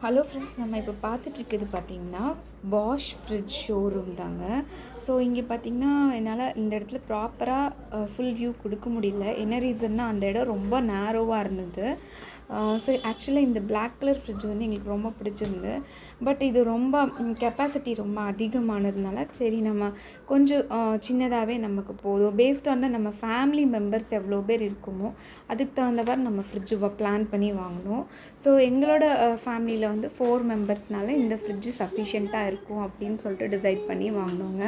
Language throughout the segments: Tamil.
ஹலோ ஃப்ரெண்ட்ஸ், நம்ம இப்போ பார்த்துட்ருக்குது பார்த்திங்கன்னா பாஷ் ஃப்ரிட்ஜ் ஷோரூம் தாங்க. ஸோ இங்கே பார்த்திங்கன்னா என்னால் இந்த இடத்துல ப்ராப்பராக ஃபுல் வியூ கொடுக்க முடியல. என்ன ரீசன்னா அந்த இடம் ரொம்ப நேரோவாக இருந்தது. ஸோ ஆக்சுவலாக இந்த பிளாக் கலர் ஃப்ரிட்ஜ் வந்து எங்களுக்கு ரொம்ப பிடிச்சிருந்து. பட் இது ரொம்ப கெப்பாசிட்டி ரொம்ப அதிகமானதுனால சரி நம்ம கொஞ்சம் சின்னதாகவே நமக்கு போதும். பேஸ்ட் ஆன் நம்ம ஃபேமிலி மெம்பர்ஸ் எவ்வளோ பேர் இருக்குமோ அதுக்கு தகுந்தவாறு நம்ம ஃப்ரிட்ஜு பிளான் பண்ணி வாங்கினோம். ஸோ எங்களோட ஃபேமிலியில் வந்து 4 மெம்பர்ஸ்னால இந்த ஃப்ரிட்ஜு சஃபிஷியண்ட்டாக இருக்கும் அப்படின்னு சொல்லிட்டு டிசைட் பண்ணி வாங்கினோங்க.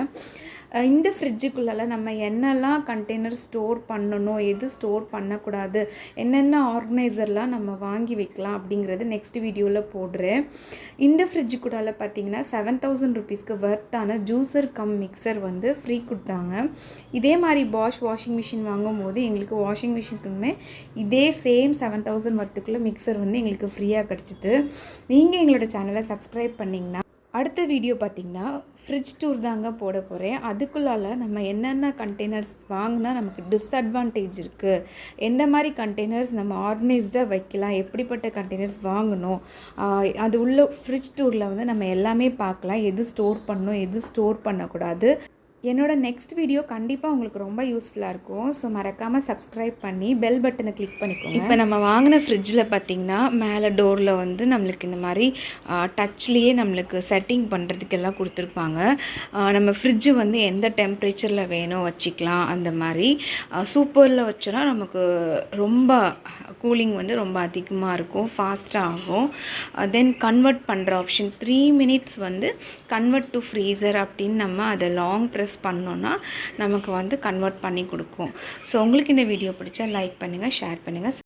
இந்த ஃப்ரிட்ஜுக்குள்ளே நம்ம என்னெல்லாம் கண்டெய்னர் ஸ்டோர் பண்ணணும், எது ஸ்டோர் பண்ணக்கூடாது, என்னென்ன ஆர்கனைசர்லாம் நம்ம வாங்கி வைக்கலாம் அப்படிங்கிறது நெக்ஸ்ட் வீடியோவில் போடுறேன். இந்த ஃப்ரிட்ஜுக்குள்ளால பார்த்தீங்கன்னா 7000 ருபீஸ்க்கு வர்த்தான ஜூஸர் கம் மிக்சர் வந்து ஃப்ரீ கொடுத்தாங்க. இதே மாதிரி பாஷ் வாஷிங் மிஷின் வாங்கும் போது எங்களுக்கு வாஷிங் மிஷினுக்குமே இதே சேம் 7000 வர்த்துக்குள்ளே மிக்சர் வந்து எங்களுக்கு ஃப்ரீயாக கிடச்சிது. நீங்கள் எங்களோட சேனலை சப்ஸ்கிரைப் பண்ணிங்கன்னா அடுத்த வீடியோ பார்த்திங்கன்னா ஃப்ரிட்ஜ் டூர் தாங்க போட போகிறேன். அதுக்குள்ளால் நம்ம என்னென்ன கண்டெய்னர்ஸ் வாங்கினா நமக்கு டிஸ்அட்வான்டேஜ் இருக்குது, எந்த மாதிரி கண்டெய்னர்ஸ் நம்ம ஆர்கனைஸ்டாக வைக்கலாம், எப்படிப்பட்ட கண்டெய்னர்ஸ் வாங்கணும், அது உள்ள ஃப்ரிட்ஜ் டூரில் வந்து நம்ம எல்லாமே பார்க்கலாம். எது ஸ்டோர் பண்ணணும், எது ஸ்டோர் பண்ணக்கூடாது. என்னோடய நெக்ஸ்ட் வீடியோ கண்டிப்பாக உங்களுக்கு ரொம்ப யூஸ்ஃபுல்லாக இருக்கும். ஸோ மறக்காமல் சப்ஸ்கிரைப் பண்ணி பெல் பட்டனை கிளிக் பண்ணிக்கோங்க. இப்போ நம்ம வாங்கின ஃப்ரிட்ஜில் பார்த்திங்கன்னா மேலே டோரில் வந்து நம்மளுக்கு இந்த மாதிரி டச்லேயே நம்மளுக்கு செட்டிங் பண்ணுறதுக்கு எல்லாம் கொடுத்துருப்பாங்க. நம்ம ஃப்ரிட்ஜு வந்து எந்த டெம்பரேச்சரில் வேணும் வச்சுக்கலாம். அந்த மாதிரி சூப்பரில் வச்சோன்னா நமக்கு ரொம்ப கூலிங் வந்து ரொம்ப அதிகமாக இருக்கும், ஃபாஸ்ட்டாக ஆகும். தென் கன்வெர்ட் பண்ணுற ஆப்ஷன் 3 மினிட்ஸ் வந்து கன்வெர்ட் டு ஃப்ரீசர் அப்படின்னு நம்ம அதை லாங் ப்ரெஸ் பண்ணோன்னா நமக்கு வந்து கன்வெர்ட் பண்ணி கொடுக்கும். ஸோ உங்களுக்கு இந்த வீடியோ பிடிச்சா லைக் பண்ணுங்கள், ஷேர் பண்ணுங்கள்.